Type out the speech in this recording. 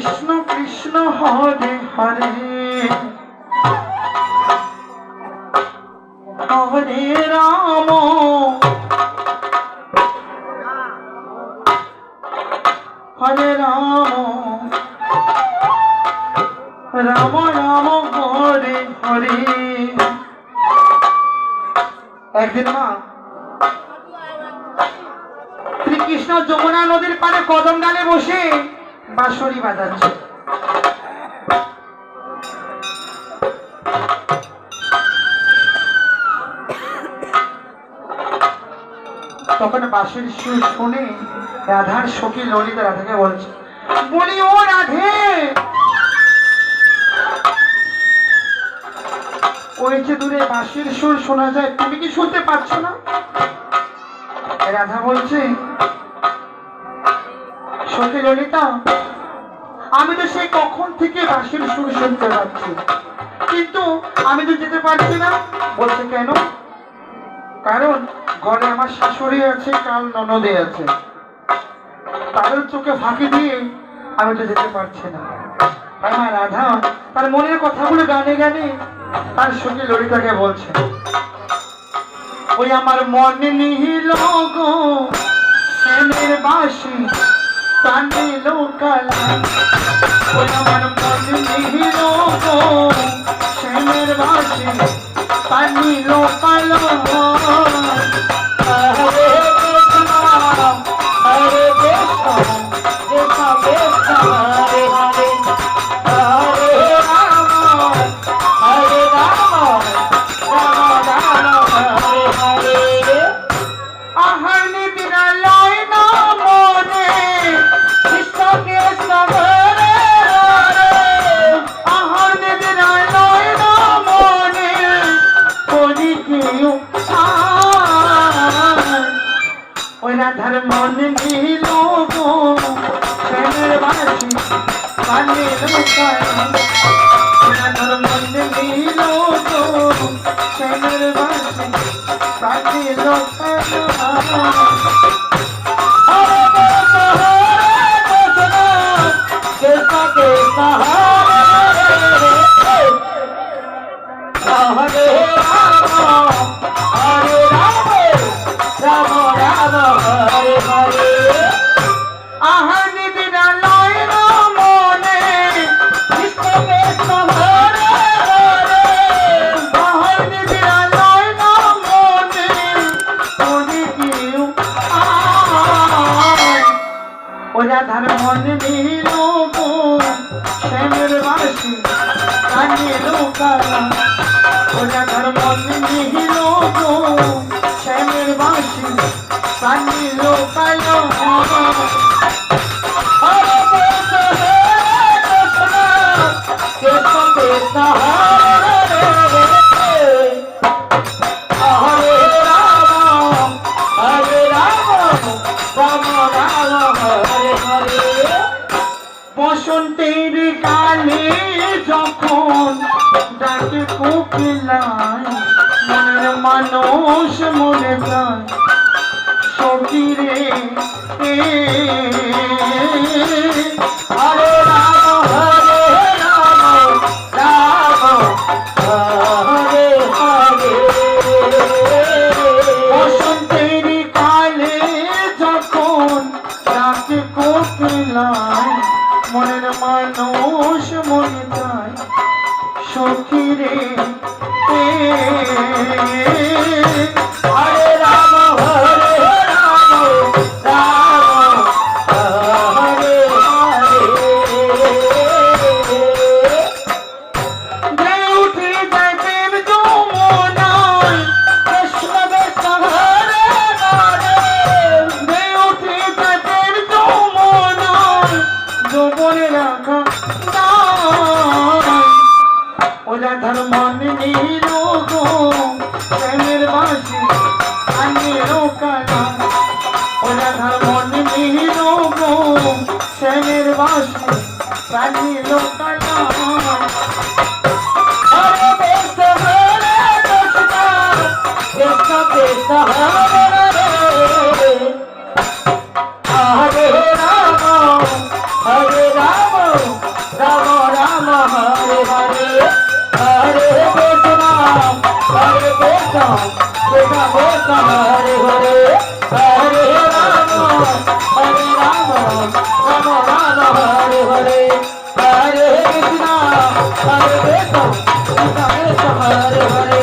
কৃষ্ণ কৃষ্ণ হরে হরে হরে রাম হরে রাম রাম রাম হরে হরে। একদিন মা শ্রীকৃষ্ণ যমুনা নদীর পাড়ে কদম ডালে বসে বাঁশরি বাজাচ্ছে। তখন বাঁশির সুর শুনে রাধার সখী ললিতা রাধাকে বলছে, বলি ও রাধে, ওই যে দূরে বাঁশির সুর শোনা যায়, তুমি কি শুনতে পাচ্ছ না? রাধা বলছে, সখী ললিতা, আমি তো সেই কখন থেকে বাঁশির সুর শুনতে পাচ্ছি, কিন্তু আমি তো যেতে পারছি না। বলছে কেন? কারণ ঘরে আমার শাশুড়ি আছে, কাল ননদে আছে, তাদের চোখে ফাঁকি দিয়ে আমি তো যেতে পারছি না। আমার রাধা তার মনের কথাগুলো গানে গানে তার সঙ্গে ললিতাকে বলছে, ওই আমার মনে নিহিল গো শ্যামের বাঁশি প্রাণে লোকালা, ওই আমার মনে নিহিল গো শ্যামের বাঁশি প্রাণে লোকালা। হরে কৃষ্ণ কৃষ্ণ কৃষ্ণ হরে হরে হরে রাম হরে রাম রাম রাম হরে হরে। আহানি বিনালয় না মনে কৃষ্ণ কৃষ্ণ হরে হরে, আহানি বিনালয় না মনে করি কেউ ওই রাধার মনে নিল গো শ্যামের বাঁশি প্রাণে লোকালা, রাধার মনে নিল গো শ্যামের বাঁশি প্রাণে লোকালা। হরে কৃষ্ণ কৃষ্ণ কৃষ্ণ হরে রাম হরে রাম রাম রাম হরে হরে। আহানি বিনালয় না মনে কৃষ্ণ কৃষ্ণ হরে হরে, আহানি বিনালয় না মনে করি কেউ ও রাধার মনে নিল গো শ্যামের বাঁশি প্রাণে লোকালা, ও রাধার মনে নিল গো শ্যামের বাঁশি প্রাণে লোকালা। হরে কৃষ্ণ কৃষ্ণ কৃষ্ণ হরে হরে রাম হরে রাম রাম রাম হরে হরে। বসন্তের কালে যখন ডাকে কোকিলায় মনের মানুষ মনে যায় সখী রে, হরে রাম রাম হরে হরে। বসন্তের কালে যখন ডাকে কোকিলায় মনের মানুষ মনে যায় সখী রে, হরে রাম রাম হরে হরে। যে উঠে যায় প্রেম যমুনায় কৃষ্ণ কৃষ্ণ হরে হরে, যে উঠে যায় প্রেম যমুনায় যৌবনে রাখা ও রাধার মনে নিল গো শ্যামের বাঁশি প্রাণে লোকালা, ও রাধার মনে নিল গো শ্যামের বাঁশি প্রাণে লোকালা। হরে কৃষ্ণ কৃষ্ণ কৃষ্ণ হরে হরে রাম হরে রাম अरे देखो हरे हरे